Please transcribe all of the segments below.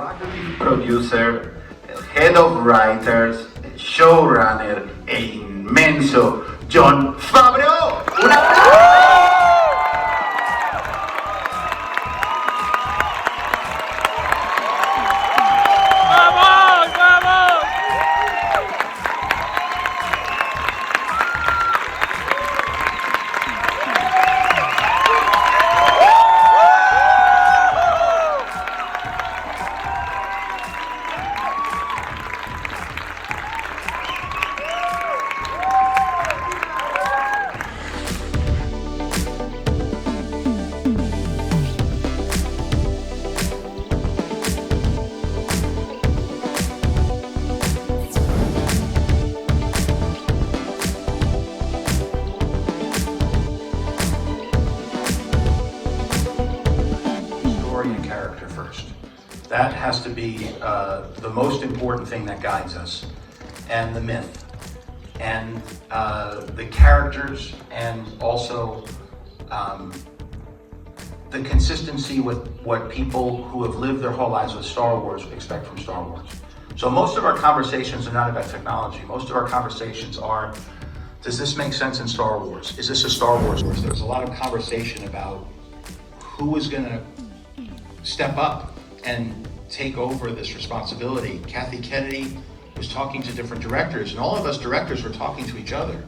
executive producer, el head of writers, el showrunner e inmenso Jon Favreau. That has to be the most important thing that guides us, and the myth, and the characters, and also the consistency with what people who have lived their whole lives with Star Wars expect from Star Wars. So most of our conversations are not about technology. Most of our conversations are, does this make sense in Star Wars? Is this a Star Wars? There was a lot of conversation about who is going to step up and take over this responsibility. Kathy Kennedy was talking to different directors, and all of us directors were talking to each other.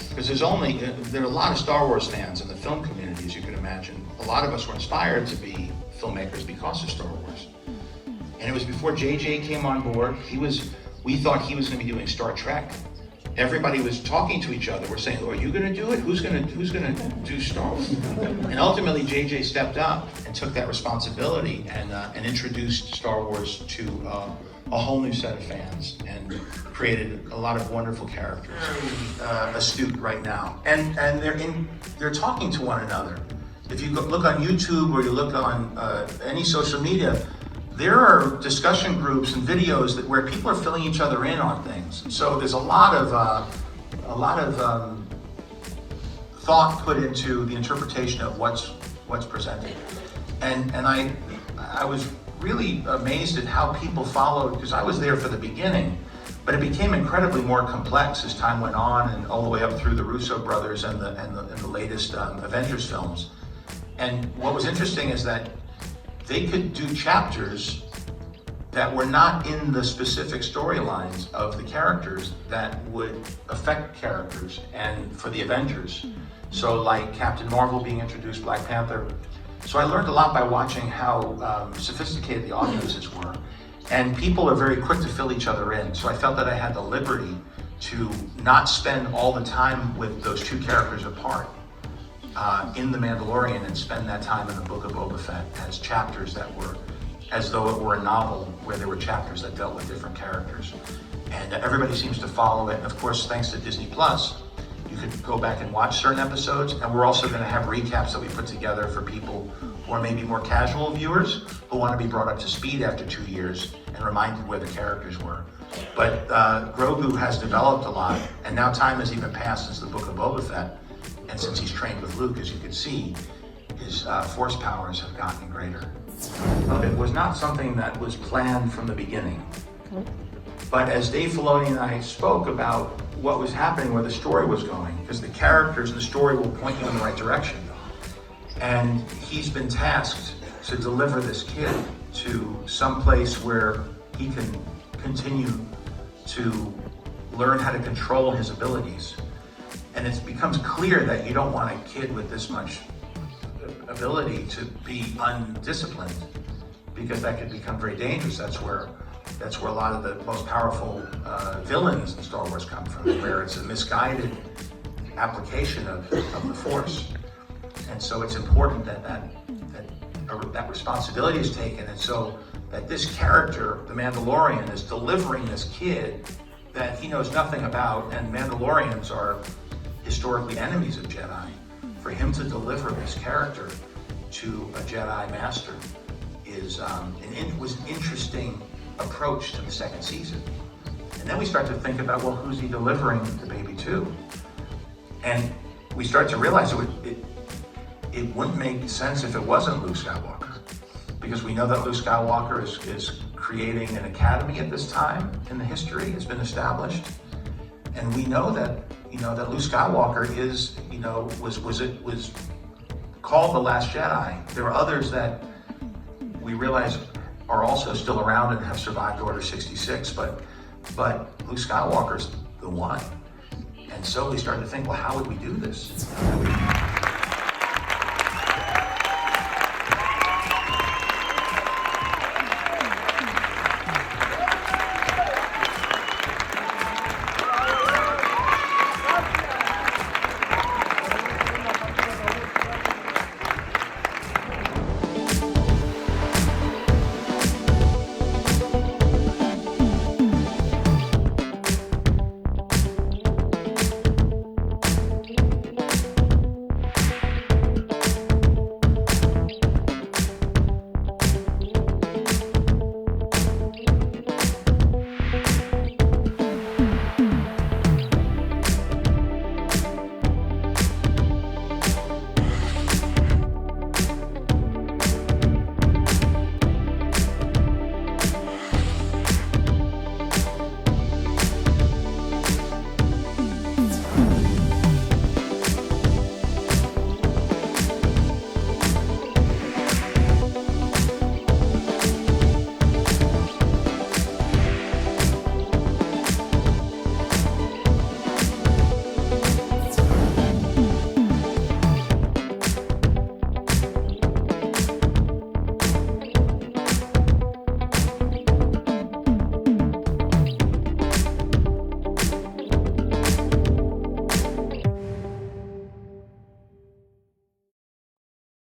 Because there are a lot of Star Wars fans in the film community, as you can imagine. A lot of us were inspired to be filmmakers because of Star Wars. And it was before JJ came on board. We thought he was going to be doing Star Trek. Everybody was talking to each other. We're saying, oh, are you going to do it? Who's going to do Star Wars? And ultimately, JJ stepped up and took that responsibility and introduced Star Wars to a whole new set of fans and created a lot of wonderful characters. Astute right now, and they're talking to one another. If you look on YouTube or you look on any social media, there are discussion groups and videos where people are filling each other in on things. So there's a lot of thought put into the interpretation of what's presented, and I was really amazed at how people followed, because I was there for the beginning, but it became incredibly more complex as time went on, and all the way up through the Russo brothers and the latest Avengers films. And what was interesting is that they could do chapters that were not in the specific storylines of the characters that would affect characters and for the Avengers. So like Captain Marvel being introduced, Black Panther. So I learned a lot by watching how sophisticated the audiences were. And people are very quick to fill each other in. So I felt that I had the liberty to not spend all the time with those two characters apart in The Mandalorian, and spend that time in the Book of Boba Fett as chapters that were as though it were a novel where there were chapters that dealt with different characters. And everybody seems to follow it. And of course, thanks to Disney Plus, you could go back and watch certain episodes. And we're also going to have recaps that we put together for people who are maybe more casual viewers who want to be brought up to speed after 2 years and reminded where the characters were. But Grogu has developed a lot, and now time has even passed since the Book of Boba Fett. And since he's trained with Luke, as you can see, his force powers have gotten greater. It was not something that was planned from the beginning. But as Dave Filoni and I spoke about what was happening, where the story was going, because the characters and the story will point you in the right direction. And he's been tasked to deliver this kid to some place where he can continue to learn how to control his abilities. And it becomes clear that you don't want a kid with this much ability to be undisciplined, because that could become very dangerous. That's where a lot of the most powerful villains in Star Wars come from, where it's a misguided application of the Force. And so it's important that responsibility is taken, and so that this character, the Mandalorian, is delivering this kid that he knows nothing about, and Mandalorians are historically enemies of Jedi. For him to deliver this character to a Jedi Master was an interesting approach to the second season. And then we start to think about, well, who's he delivering the baby to? And we start to realize it wouldn't make sense if it wasn't Luke Skywalker, because we know that Luke Skywalker is creating an academy at this time in the history. It's been established, and we know that that Luke Skywalker is was called the Last Jedi. There are others that we realize are also still around and have survived Order 66, but Luke Skywalker's the one. And so we started to think, well, how would we do this?